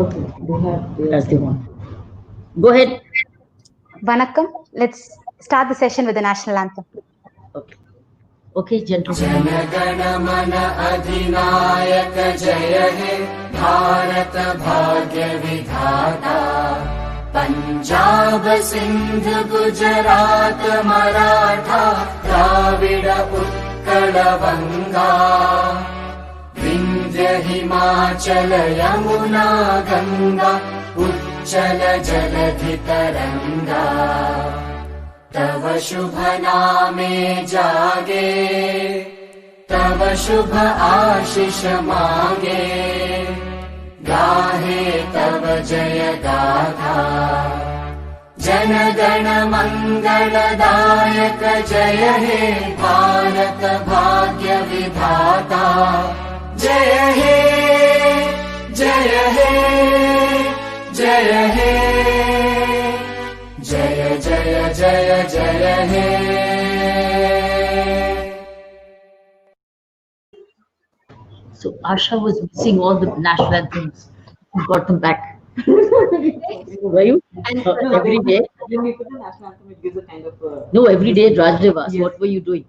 Okay, as they want. Go ahead. Vanakkam. Let's start the session with the national anthem. Okay. Okay, gentlemen. जनगण मन अधिनायक जय हे भारत भाग्य विधाता पंजाब सिंध गुजरात मराठा द्राविड उत्कल बंगा विंध्य हिमाचल यमुना गंगा उच्चल जलधि तरंगा तव शुभ नामे जागे तव शुभ आशीष मागे गाहे तव जय गाथा जन गण मंगलदायक जय हे भारत भाग्य विधाता जय हे जय हे जय हे जय जय जय जय हे So Asha was missing all the national anthems. You got them back. Were you? And Every day? When we put the national anthem, it gives a kind of. No, every day Rajdev asked, Yes. what were you doing?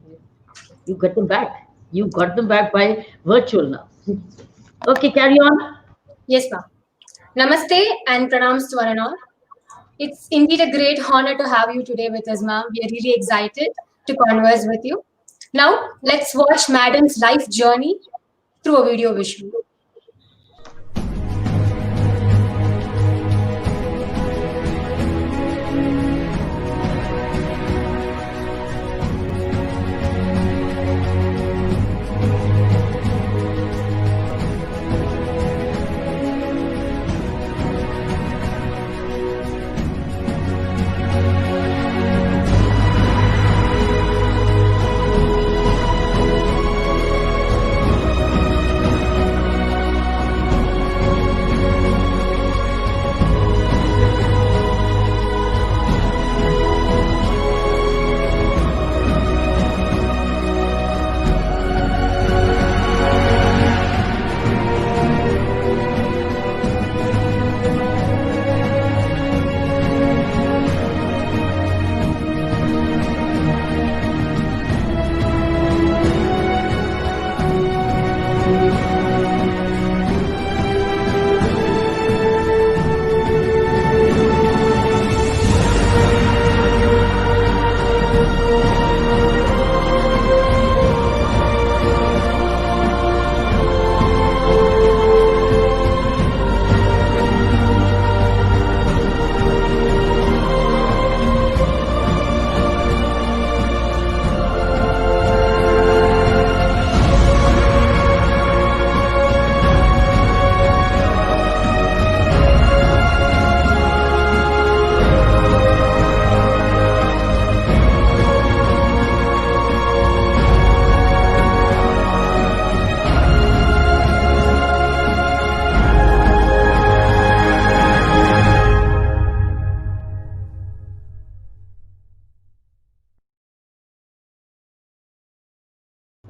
You got them back. You got them back by virtual now. Okay, carry on. Yes, ma'am. Namaste and pranams to one and all. It's indeed a great honor to have you today with us, ma'am. We are really excited to converse with you. Now, let's watch Madam's life journey through a video visual.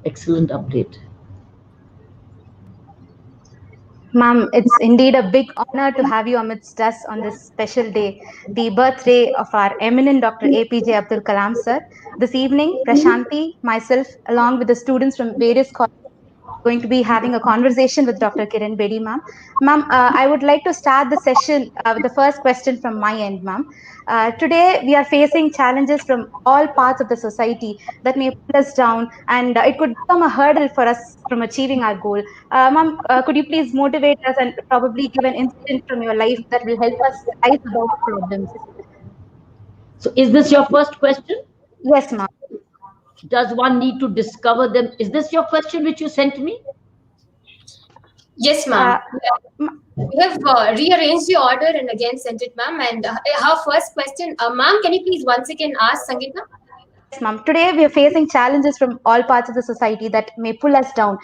Excellent update. Ma'am, it's indeed a big honor to have you amidst us on this special day, the birthday of our eminent Dr. APJ Abdul Kalam sir. This evening, Prashanti, myself, along with the students from various colleges, going to be having a conversation with Dr. Kiran Bedi, ma'am. Ma'am, I would like to start the session with the first question from my end, ma'am. Today, we are facing challenges from all parts of the society that may pull us down, and it could become a hurdle for us from achieving our goal. Ma'am, could you please motivate us and probably give an incident from your life that will help us rise above problems? So is this your first question? Yes, ma'am. Does one need to discover them? Is this your question which you sent me? Yes, ma'am. We have rearranged the order and again sent it, ma'am. And her first question, ma'am, can you please once again ask Sangeeta? Yes, ma'am. Today we are facing challenges from all parts of the society that may pull us down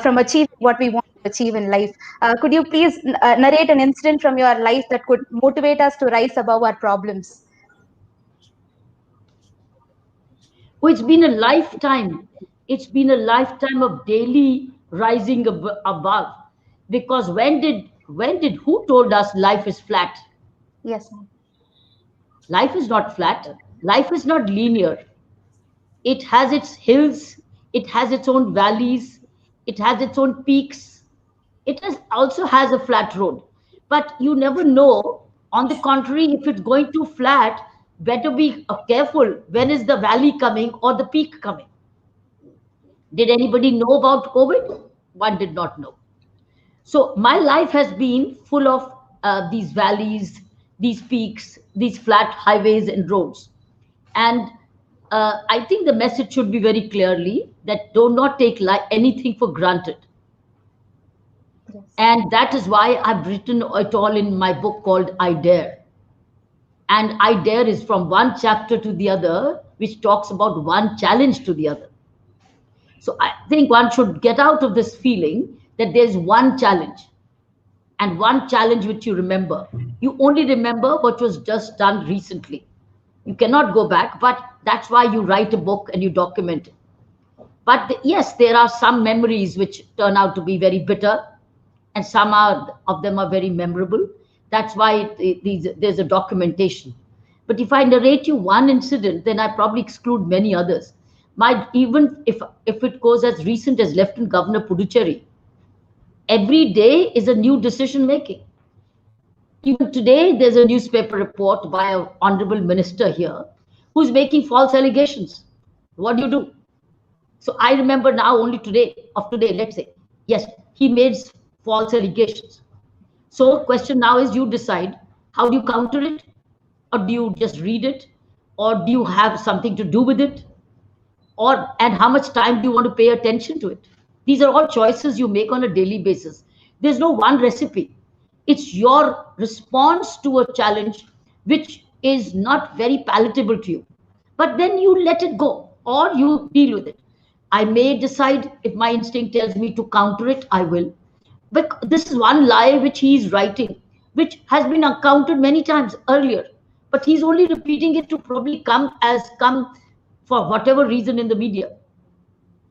from achieving what we want to achieve in life. Could you please narrate an incident from your life that could motivate us to rise above our problems? Oh, it's been a lifetime. It's been a lifetime of daily rising above. Because when did who told us life is flat? Yes, ma'am. Life is not flat. Life is not linear. It has its hills, it has its own valleys, it has its own peaks. Also has a flat road. But you never know. On the contrary, if it's going too flat, better be careful. When is the valley coming or the peak coming? Did anybody know about COVID? One did not know. So my life has been full of these valleys, these peaks, these flat highways and roads. And I think the message should be very clearly that do not take anything for granted. Yes. And that is why I've written it all in my book called I Dare. And I Dare is from one chapter to the other, which talks about one challenge to the other. So I think one should get out of this feeling that there's one challenge, and one challenge which you remember. You only remember what was just done recently. You cannot go back, but that's why you write a book and you document it. But yes, there are some memories which turn out to be very bitter, and some of them are very memorable. That's why there's a documentation. But if I narrate you one incident, then I probably exclude many others. Even if it goes as recent as Lieutenant Governor Puducherry, every day is a new decision making. Even today, there's a newspaper report by an honorable minister here who's making false allegations. What do you do? So I remember now only today, let's say, yes, he made false allegations. So question now is you decide, how do you counter it? Or do you just read it? Or do you have something to do with it? And how much time do you want to pay attention to it? These are all choices you make on a daily basis. There's no one recipe. It's your response to a challenge which is not very palatable to you. But then you let it go or you deal with it. I may decide, if my instinct tells me to counter it, I will. But this is one lie which he is writing, which has been countered many times earlier. But he's only repeating it to probably come for whatever reason in the media.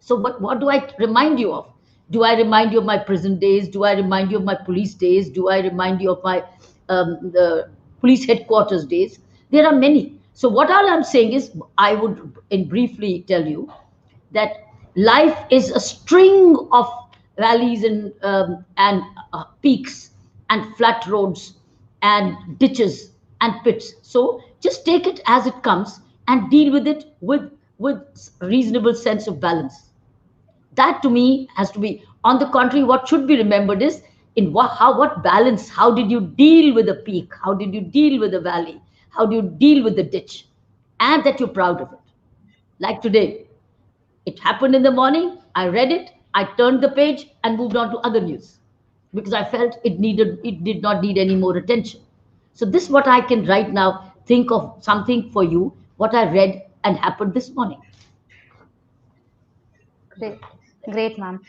So what do I remind you of? Do I remind you of my prison days? Do I remind you of my police days? Do I remind you of my the police headquarters days? There are many. So what all I'm saying is, I would briefly tell you that life is a string of valleys and peaks and flat roads and ditches and pits. So just take it as it comes and deal with it with reasonable sense of balance. That to me has to be. On the contrary, what should be remembered is what balance, how did you deal with the peak? How did you deal with the valley? How do you deal with the ditch? And that you're proud of it. Like today, it happened in the morning, I read it, I turned the page and moved on to other news because I felt it did not need any more attention. So this is what I can right now think of something for you, what I read and happened this morning. Great, ma'am.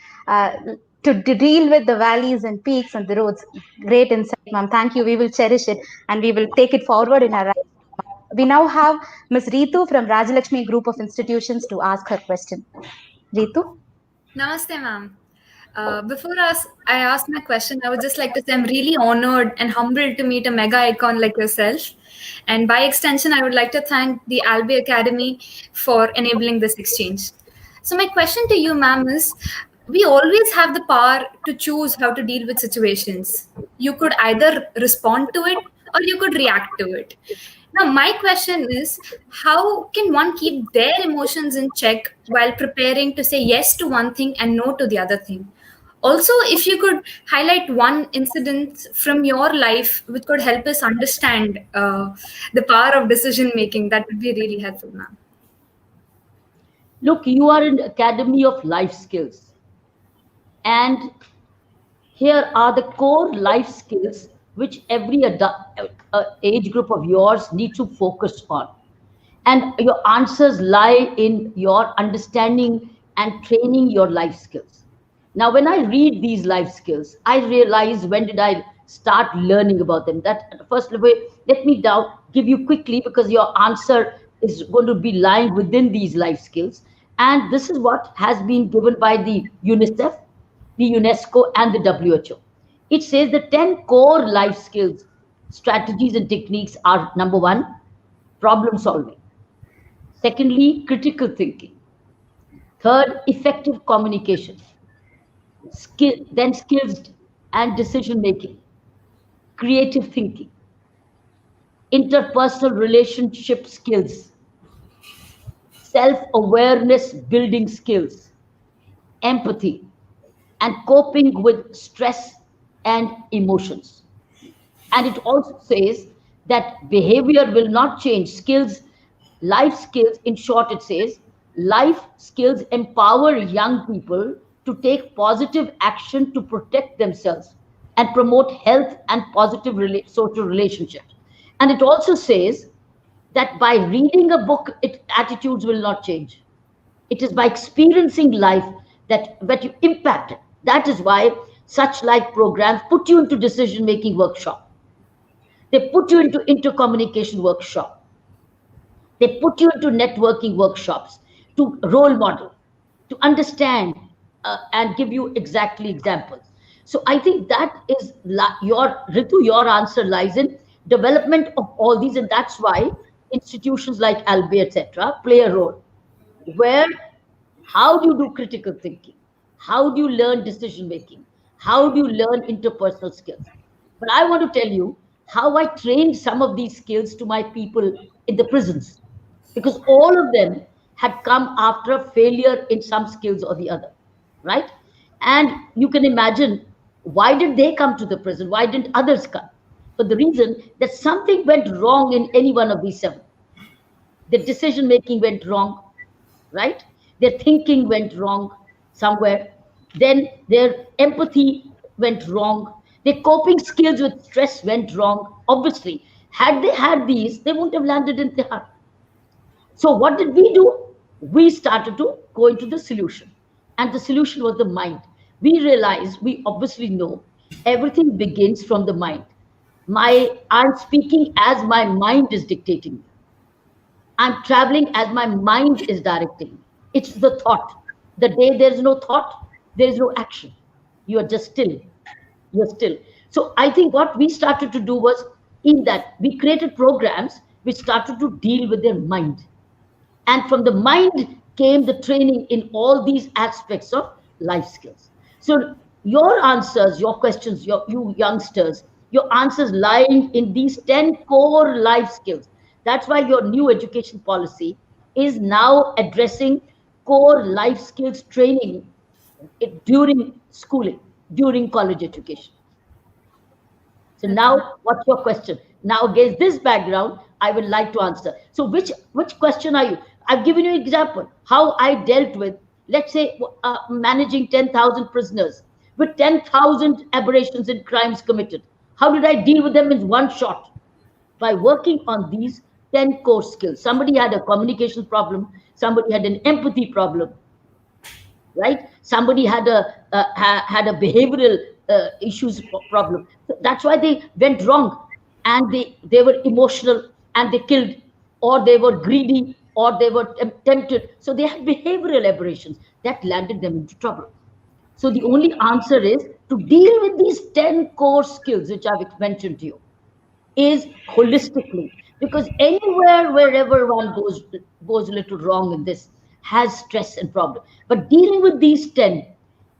To deal with the valleys and peaks and the roads, great insight, ma'am. Thank you. We will cherish it and we will take it forward in our. We now have Ms. Ritu from Rajalakshmi Group of Institutions to ask her question. Ritu? Namaste, ma'am. Before I ask my question, I would just like to say I'm really honored and humbled to meet a mega icon like yourself. And by extension, I would like to thank the Albe Academy for enabling this exchange. So my question to you, ma'am, is we always have the power to choose how to deal with situations. You could either respond to it or you could react to it. Now, my question is, how can one keep their emotions in check while preparing to say yes to one thing and no to the other thing? Also, if you could highlight one incident from your life which could help us understand the power of decision making, that would be really helpful, ma'am. Look, you are an academy of life skills. And here are the core life skills which every age group of yours need to focus on. And your answers lie in your understanding and training your life skills. Now, when I read these life skills, I realize when did I start learning about them. That first, let me now give you quickly, because your answer is going to be lying within these life skills. And this is what has been given by the UNICEF, the UNESCO, and the WHO. It says the 10 core life skills, strategies, and techniques are: number one, problem solving; secondly, critical thinking; third, effective communication; then skills and decision making; creative thinking; interpersonal relationship skills; self-awareness building skills; empathy; and coping with stress and emotions. And it also says that behavior will not change. Skills, life skills, in short, it says life skills empower young people to take positive action to protect themselves and promote health and positive social relationships. And it also says that by reading a book, attitudes will not change. It is by experiencing life that you impact it. That is why such like programs put you into decision making workshop. They put you into intercommunication workshop. They put you into networking workshops to role model, to understand and give you exactly examples. So I think that is your answer lies in development of all these, and that's why institutions like Albe, etc., play a role. Where, how do you do critical thinking? How do you learn decision making? How do you learn interpersonal skills? But I want to tell you how I trained some of these skills to my people in the prisons, because all of them had come after a failure in some skills or the other, right? And you can imagine, why did they come to the prison? Why didn't others come? For the reason that something went wrong in any one of these seven. The decision making went wrong, right? Their thinking went wrong somewhere. Then their empathy went wrong. Their coping skills with stress went wrong. Obviously, had they had these, they wouldn't have landed in Tihar. So what did we do? We started to go into the solution. And the solution was the mind. We realized, we obviously know, everything begins from the mind. I'm speaking as my mind is dictating me. I'm traveling as my mind is directing. It's the thought. The day there is no thought, there is no action. You are just still. You're still. So I think what we started to do was, in that we created programs which started to deal with their mind. And from the mind came the training in all these aspects of life skills. So your answers, your questions, you youngsters, your answers lying in these 10 core life skills. That's why your new education policy is now addressing core life skills training during schooling, during college education. So now, what's your question? Now, against this background, I would like to answer. So which question are you? I've given you an example, how I dealt with, let's say, managing 10,000 prisoners with 10,000 aberrations and crimes committed. How did I deal with them in one shot? By working on these 10 core skills. Somebody had a communication problem. Somebody had an empathy problem, right? Somebody had a behavioral issues problem. So that's why they went wrong, and they were emotional and they killed, or they were greedy, or they were tempted. So they had behavioral aberrations that landed them into trouble. So the only answer is to deal with these 10 core skills, which I've mentioned to you, is holistically, because anywhere, wherever one goes a little wrong in this, has stress and problem. But dealing with these 10,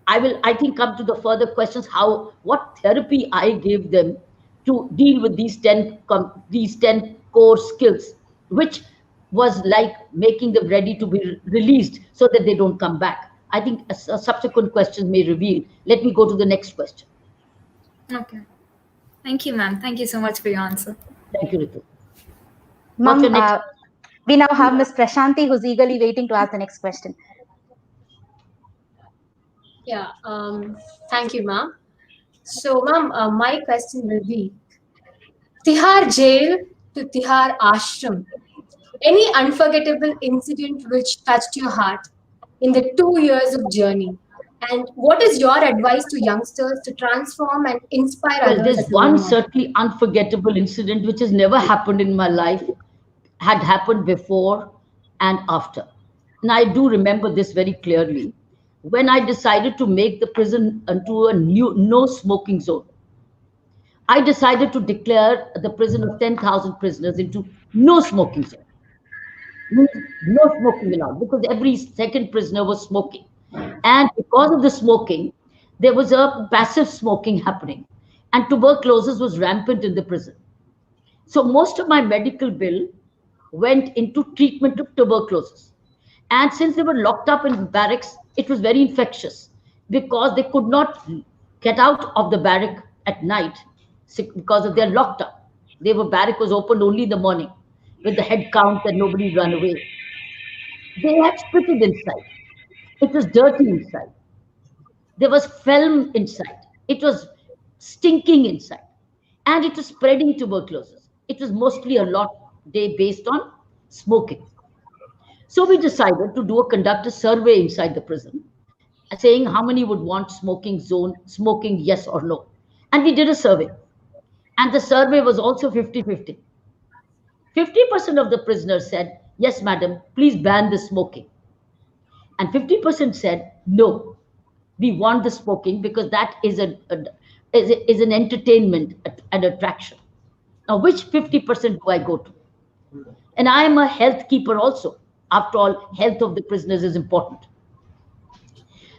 I think, come to the further questions, what therapy I gave them to deal with these 10 core skills, which was like making them ready to be released so that they don't come back. I think a subsequent questions may reveal. Let me go to the next question. Okay. Thank you, ma'am. Thank you so much for your answer. Thank you, Ritu. Ma'am, we now have Ms. Prashanti, who's eagerly waiting to ask the next question. Yeah, thank you, ma'am. So, ma'am, my question will be, Tihar jail to Tihar ashram, any unforgettable incident which touched your heart in the 2 years of journey? And what is your advice to youngsters to transform and inspire others? Well, there's one certainly unforgettable incident which has never happened in my life, had happened before and after. And I do remember this very clearly. When I decided to make the prison into a new no smoking zone, I decided to declare the prison of 10,000 prisoners into no smoking zone. Means no smoking allowed, because every second prisoner was smoking. And because of the smoking, there was a passive smoking happening. And tuberculosis was rampant in the prison. So most of my medical bill went into treatment of tuberculosis. And since they were locked up in barracks, it was very infectious because they could not get out of the barrack at night because of their locked up. Their barrack was opened only in the morning with the head count that nobody run away. They had spitted inside. It was dirty inside. There was film inside. It was stinking inside. And it was spreading tuberculosis. It was mostly a lot day based on smoking. So we decided to conduct a survey inside the prison, saying how many would want smoking zone, smoking yes or no. And we did a survey. And the survey was also 50-50. 50% of the prisoners said, yes, madam, please ban the smoking. And 50% said, no, we want the smoking because that is an entertainment, an attraction. Now, which 50% do I go to? And I am a health keeper also. After all, health of the prisoners is important.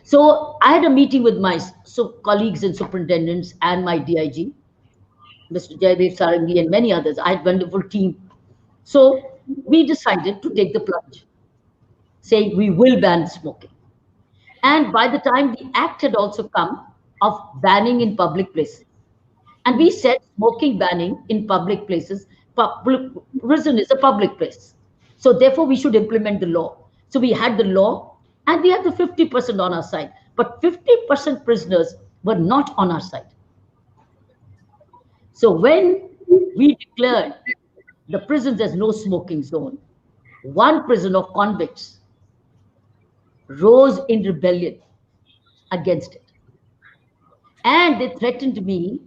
So I had a meeting with my colleagues and superintendents and my DIG, Mr. Jaydev Sarangi and many others. I had a wonderful team. So we decided to take the plunge, saying we will ban smoking. And by the time the act had also come of banning in public places, and we said smoking banning in public places, prison is a public place. So therefore we should implement the law. So we had the law and we had the 50% on our side, but 50% prisoners were not on our side. So when we declared the prisons as no smoking zone, one prison of convicts rose in rebellion against it. And they threatened me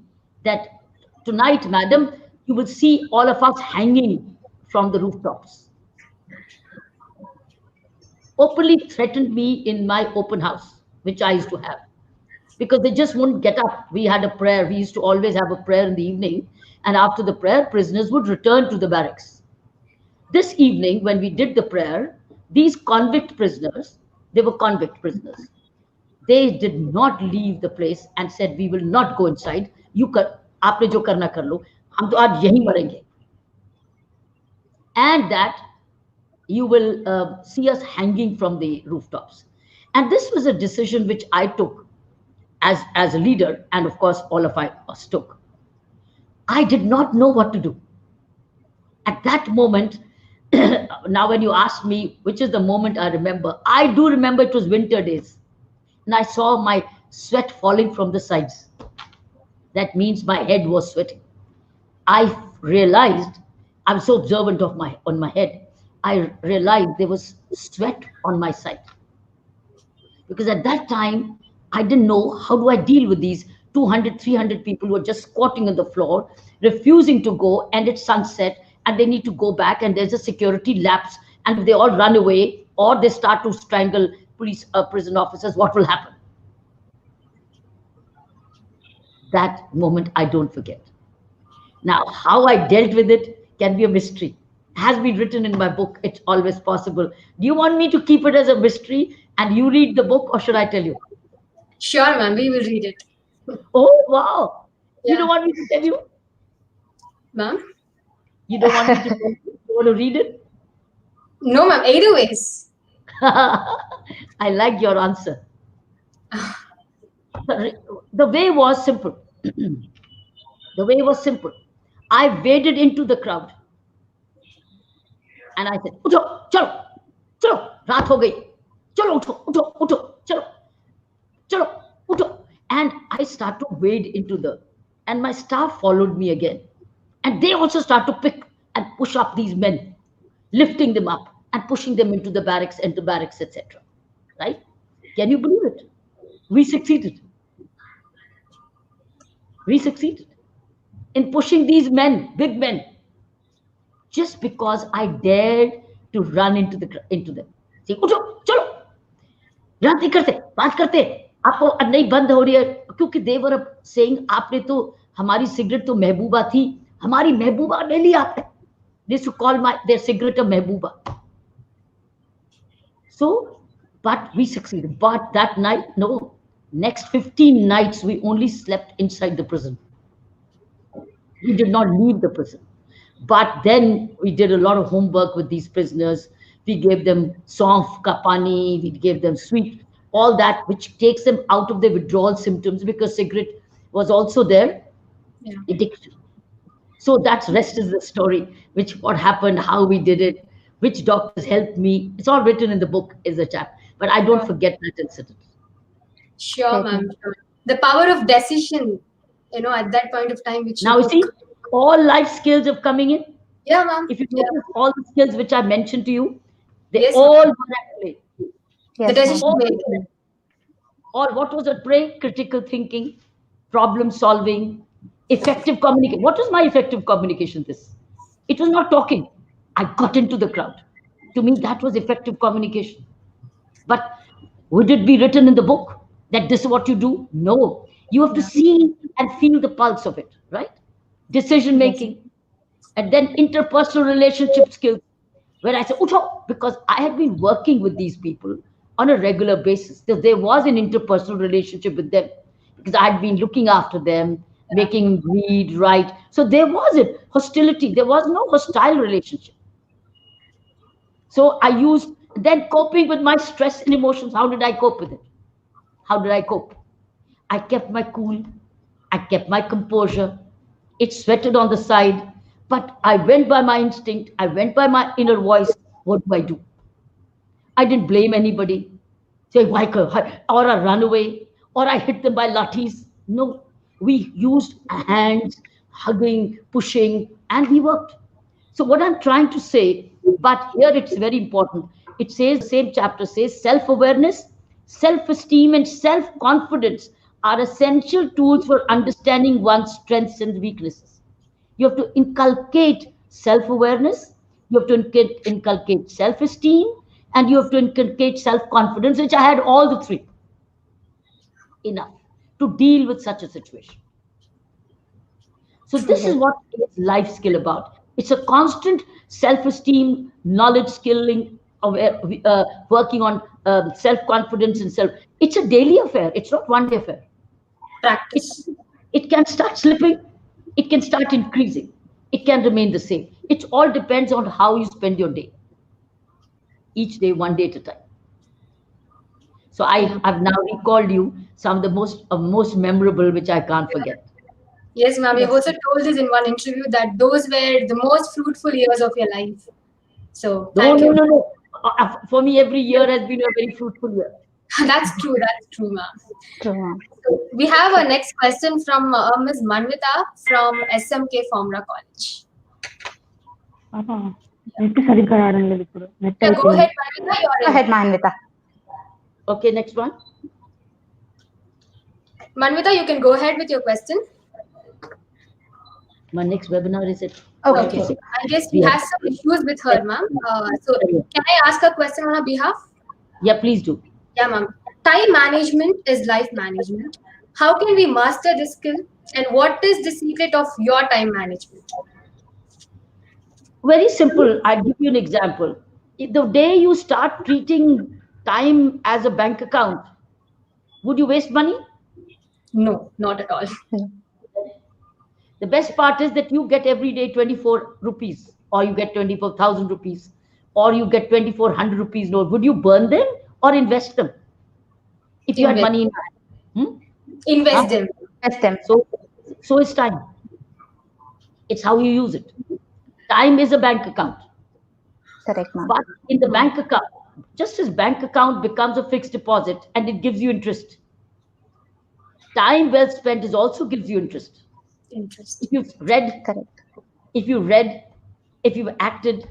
that tonight, madam, you will see all of us hanging from the rooftops. Openly threatened me in my open house, which I used to have, because they just wouldn't get up. We had a prayer. We used to always have a prayer in the evening. And after the prayer, prisoners would return to the barracks. This evening, when we did the prayer, these convict prisoners, they were convict prisoners. They did not leave the place and said, we will not go inside. Aapne jo karna kar lo. Hum to aaj yahi marenge. And that you will see us hanging from the rooftops. And this was a decision which I took as a leader, and of course, all of us took. I did not know what to do. At that moment, now when you ask me, which is the moment I remember, I do remember it was winter days. And I saw my sweat falling from the sides. That means my head was sweating. I realized, I'm so observant of on my head, I realized there was sweat on my side. Because at that time, I didn't know how do I deal with these 200, 300 people who are just squatting on the floor, refusing to go, and it's sunset, and they need to go back, and there's a security lapse, and if they all run away, or they start to strangle prison officers, what will happen? That moment I don't forget. Now, how I dealt with it can be a mystery. It has been written in my book, It's Always Possible. Do you want me to keep it as a mystery and you read the book, or should I tell you? Sure, ma'am, we will read it. Oh, wow. Yeah. You don't want me to tell you? Ma'am? You don't want me to tell you? You want to read it? No, ma'am, either ways. I like your answer. The way was simple. The way was simple. I waded into the crowd. And I said, Utho, chalo, chalo, raat ho gayi. Chalo, utho, utho, utho, chalo, chalo, utho. And I start to wade into and my staff followed me again. And they also start to pick and push up these men, lifting them up and pushing them into the barracks, etc. Right? Can you believe it? We succeeded. We succeeded in pushing these men, big men, just because I dared to run into them. See, उठो, चलो, run नहीं करते, बात करते, आपको नहीं बंद हो रही है, क्योंकि they were saying आपने तो हमारी सिगरेट तो महबूबा थी, हमारी महबूबा ले लिया आपने. They used to call their cigarette a Mehbooba. So, but we succeeded. But that night, no. Next 15 nights, we only slept inside the prison. We did not leave the prison. But then we did a lot of homework with these prisoners. We gave them saunf ka pani, we gave them sweet, all that, which takes them out of their withdrawal symptoms, because cigarette was also their addiction. So that's rest is the story, which what happened, how we did it, which doctors helped me. It's all written in the book is a chap, but I don't forget that incident. Sure, ma'am. Sure. The power of decision, at that point of time, which now you see, all life skills are coming in. Yeah, ma'am. If you notice all the skills which I mentioned to you, they Yes, all were at play. the decision making. Or what was at play? Critical thinking, problem solving, effective communication. What was my effective communication? It was not talking. I got into the crowd. To me, that was effective communication. But would it be written in the book that this is what you do? No. You have to see and feel the pulse of it, right? Decision making. And then interpersonal relationship skills, where I said, Utho, because I had been working with these people on a regular basis. There was an interpersonal relationship with them, because I had been looking after them, making them read, write. So there was a hostility. There was no hostile relationship. So I used, then coping with my stress and emotions. How did I cope with it? How did I cope? I kept my cool. I kept my composure. It sweated on the side, but I went by my instinct. I went by my inner voice. What do I do? I didn't blame anybody. Say, why, or I run away, or I hit them by lathis. No, we used hands, hugging, pushing, and we worked. So what I'm trying to say, but here it's very important. It says, the same chapter says, self-awareness, self-esteem, and self-confidence are essential tools for understanding one's strengths and weaknesses. You have to inculcate self-awareness, you have to inculcate self-esteem, and you have to inculcate self-confidence, which I had all the three. Enough to deal with such a situation. So this is what is life skill about. It's a constant self-esteem, knowledge, skilling, working on self-confidence and self. It's a daily affair. It's not one day affair. Practice. It can start slipping. It can start increasing. It can remain the same. It all depends on how you spend your day. Each day, one day at a time. So I've now recalled you some of the most memorable, which I can't forget. Yes, ma'am. You've also told us in one interview that those were the most fruitful years of your life. So thank you. No. For me, every year has been a very fruitful year. That's true, ma'am. True, ma'am. So we have our next question from Ms. Manvita from SMK Formula College. Go ahead, Manvita. Go ahead, Manvita. Okay, next one. Manvita, you can go ahead with your question. My next webinar is it? Okay. I guess we have some issues with her, ma'am. So can I ask a question on her behalf? Yeah, please do. Yeah, ma'am. Time management is life management. How can we master this skill? And what is the secret of your time management? Very simple. I'll give you an example. The day you start treating time as a bank account, would you waste money? No, not at all. The best part is that you get every day 24 rupees, or you get 24,000 rupees, or you get 2,400 rupees note. Would you burn them or invest them? If you had money in hand. Invest them. Invest them. So is time. It's how you use it. Time is a bank account. Correct, ma'am. But in the bank account, just as bank account becomes a fixed deposit and it gives you interest, time well spent is also gives you interest. If you've read, correct. If you've acted,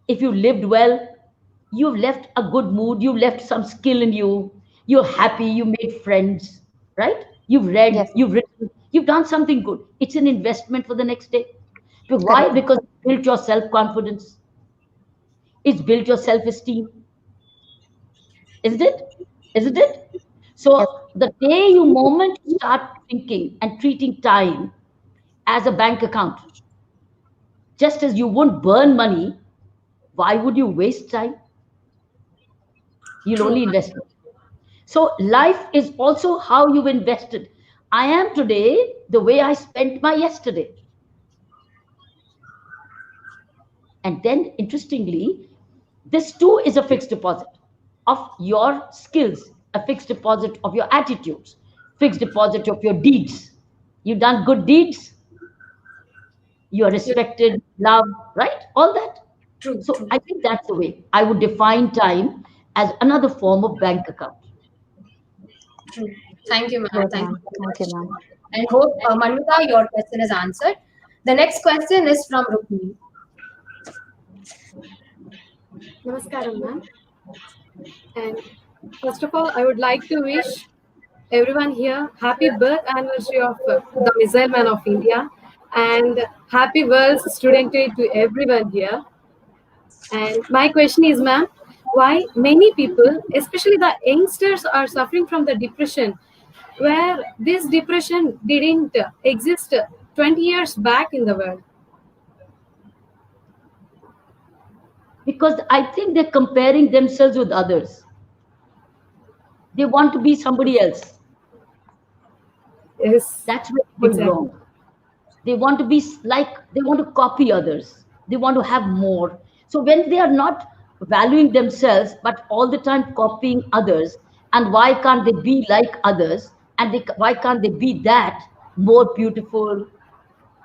if you lived well, you've left a good mood, you've left some skill in you, you're happy, you made friends, right? You've read, yes. You've written, you've done something good. It's an investment for the next day. But why? Because it built your self-confidence. It's built your self-esteem. Isn't it? So the day moment you start thinking and treating time as a bank account. Just as you wouldn't burn money, why would you waste time? You'll only invest it. So life is also how you've invested. I am today the way I spent my yesterday. And then, interestingly, this too is a fixed deposit of your skills, a fixed deposit of your attitudes, fixed deposit of your deeds. You've done good deeds, you are respected, loved, right? All that. True. So I think that's the way I would define time, as another form of bank account. True. Thank you, ma'am. Good, Thank ma'am. you. Thank you, ma'am. And hope, Manvita, your question is answered. The next question is from Rukmini. Namaskaram, ma'am. And first of all, I would like to wish everyone here happy birth anniversary of the Missile Man of India, and happy World Student Day to everyone here. And my question is, ma'am, why many people, especially the youngsters, are suffering from the depression, where this depression didn't exist 20 years back in the world? Because I think they're comparing themselves with others. They want to be somebody else. Yes. That's where they go wrong. They want to be like, they want to copy others. They want to have more. So when they are not valuing themselves, but all the time copying others, and why can't they be like others? And why can't they be that more beautiful,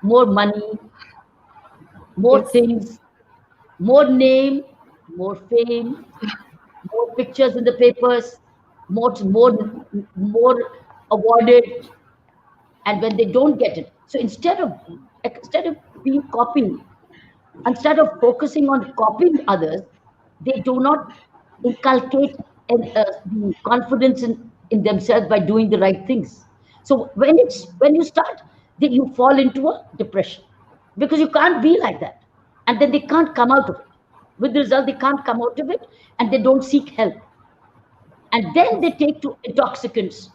more money, more things, more name, more fame, more pictures in the papers, more awarded, and when they don't get it, so instead of being copying, instead of focusing on copying others, they do not inculcate the confidence in themselves by doing the right things. So when you start, then you fall into a depression, because you can't be like that, and then they can't come out of it. With the result, they can't come out of it, and they don't seek help, and then they take to intoxicants,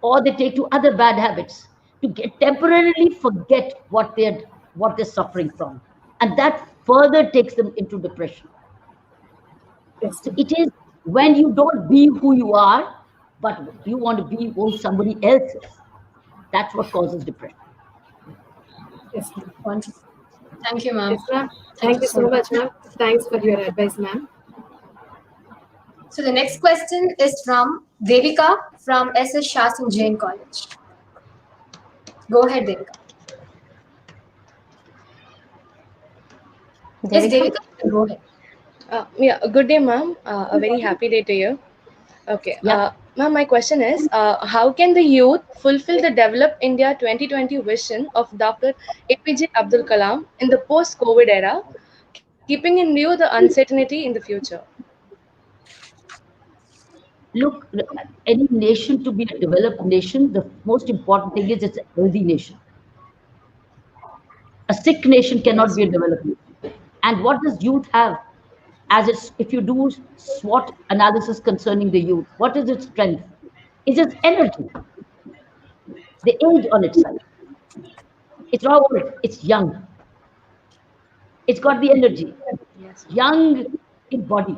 or they take to other bad habits to temporarily forget what they're suffering from, and that further takes them into depression. So it is when you don't be who you are, but you want to be who somebody else is. That's what causes depression. Yes, ma'am. Wonderful. Thank you, ma'am. Yes, ma'am. Thank you so much, ma'am. Thanks for your advice, ma'am. So the next question is from Devika from SS Shasan Jain College. Go ahead, Devika. Yes, Devika, go ahead. Yeah, good day, ma'am. A very happy day to you. Okay. Yeah. Ma'am, my question is, how can the youth fulfill the Develop India 2020 vision of Dr. APJ Abdul Kalam in the post-COVID era, keeping in view the uncertainty in the future? Look, any nation to be a developed nation, the most important thing is it's a healthy nation. A sick nation cannot be a developed nation. And what does youth have? If you do SWOT analysis concerning the youth, what is its strength? It's its energy. The age on its side. It's not old, it's young. It's got the energy. Young in body.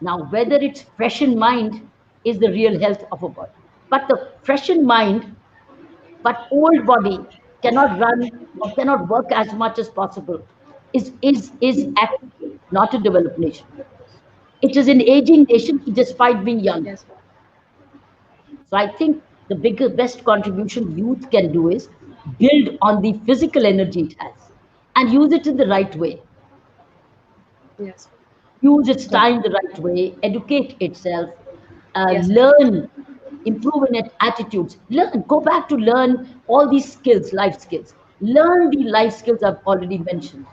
Now, whether it's fresh in mind is the real health of a body. But the fresh in mind, but old body cannot run or cannot work as much as possible is actually not a developed nation. It is an aging nation despite being young. Yes. So I think the best contribution youth can do is build on the physical energy it has and use it in the right way. Yes. Use its time the right way, educate itself, Yes. learn, improve in its attitudes, go back to learn all these skills, life skills. Learn the life skills I've already mentioned.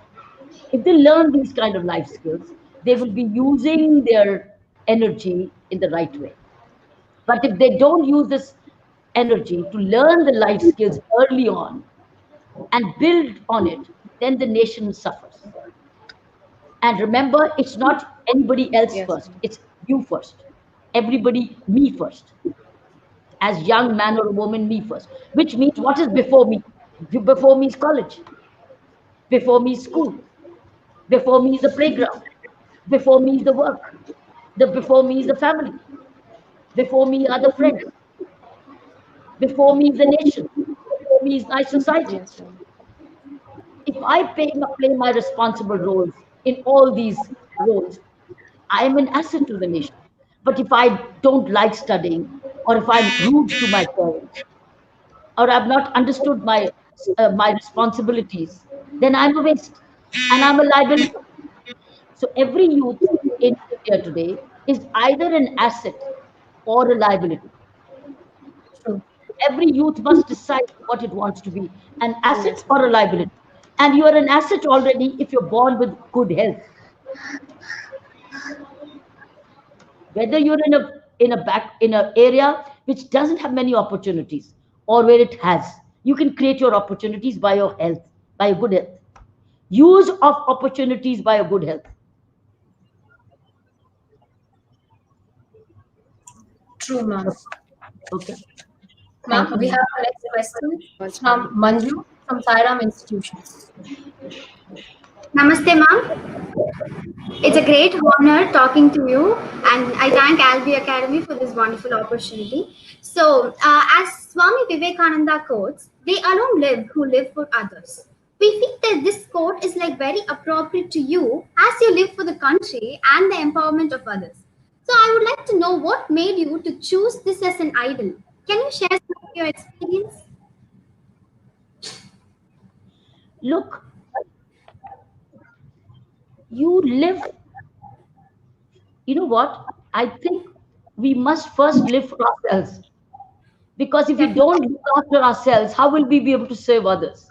If they learn these kind of life skills, they will be using their energy in the right way. But if they don't use this energy to learn the life skills early on and build on it, then the nation suffers. And remember, it's not anybody else first, it's you first. Everybody, me first. As young man or woman, me first. Which means, what is before me? Before me is college. Before me is school. Before me is the playground. Before me is the work. Before me is the family. Before me are the friends. Before me is the nation. Before me is my society. Yes, ma'am. If I play my responsible roles in all these roles, I am an asset to the nation. But if I don't like studying, or if I'm rude to my parents, or I've not understood my responsibilities, then I'm a waste and I'm a liability. So every youth in India today is either an asset or a liability. True. Every youth must decide what it wants to be, an asset Yes, or ma'am. a liability. And you are an asset already if you're born with good health. Whether you're in an area which doesn't have many opportunities or where it has, you can create your opportunities by your health, by a good health. Use of opportunities by a good health. True, ma'am. Okay. Ma'am, Thank you. we have the next question Much, from ma'am. Manju from Sairam Institutions. Namaste, ma'am. It's a great honor talking to you, and I thank Albe Academy for this wonderful opportunity. So, as Swami Vivekananda quotes, "They alone live who live for others." We feel that this quote is like very appropriate to you as you live for the country and the empowerment of others. So, I would like to know what made you to choose this as an idol. Can you share some of your experience? Look, you live, you know what? I think we must first live for ourselves. Because if we don't look after ourselves, how will we be able to serve others?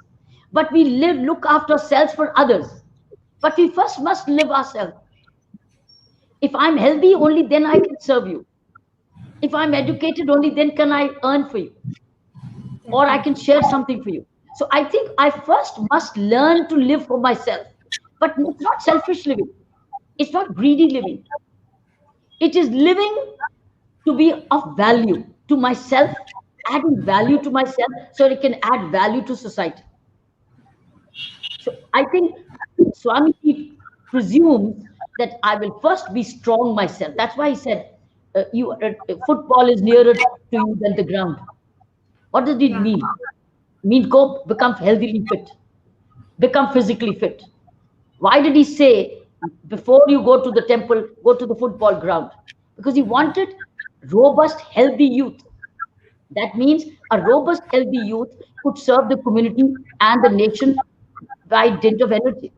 But we look after ourselves for others. But we first must live ourselves. If I'm healthy, only then I can serve you. If I'm educated, only then can I earn for you. Or I can share something for you. So I think I first must learn to live for myself. But it's not selfish living. It's not greedy living. It is living to be of value to myself, adding value to myself so it can add value to society. So I think Swamiji presumes that I will first be strong myself. That's why he said, football is nearer to you than the ground. What does it Yeah. mean? It means go become healthily fit, become physically fit. Why did he say before you go to the temple, go to the football ground? Because he wanted robust, healthy youth. That means a robust, healthy youth could serve the community and the nation by dint of energy.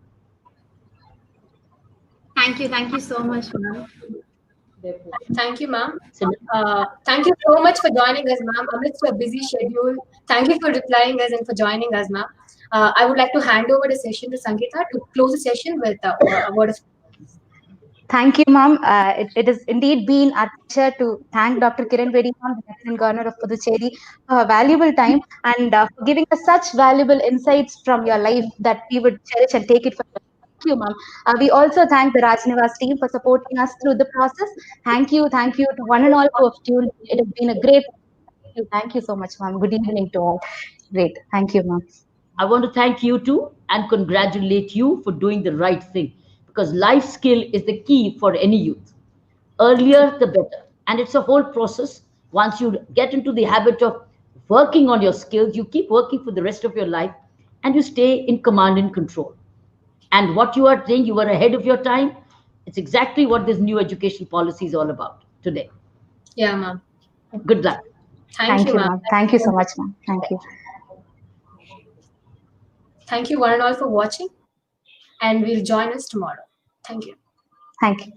Thank you so much, ma'am. Thank you, ma'am. So, Thank you so much for joining us, ma'am. Amidst your busy schedule, thank you for replying us and for joining us, ma'am. I would like to hand over the session to Sangeeta to close the session with a word of. Thank you, ma'am. It has indeed been our pleasure to thank Dr. Kiran Bedi, ma'am, the Lieutenant Governor of Puducherry, for her valuable time and for giving us such valuable insights from your life that we would cherish and take it for. Thank you, ma'am. We also thank the Rajnivas team for supporting us through the process. Thank you to one and all who have tuned in. It has been a great. Thank you so much, ma'am. Good evening to all. Great. Thank you, ma'am. I want to thank you too and congratulate you for doing the right thing because life skill is the key for any youth. Earlier, the better. And it's a whole process. Once you get into the habit of working on your skills, you keep working for the rest of your life and you stay in command and control. And what you are saying, you are ahead of your time. It's exactly what this new education policy is all about today. Yeah, ma'am. Good luck. Thank you, ma'am. Ma'am. Thank you so much, ma'am. Thank you. Thank you, one and all, for watching. And we'll join us tomorrow. Thank you. Thank you.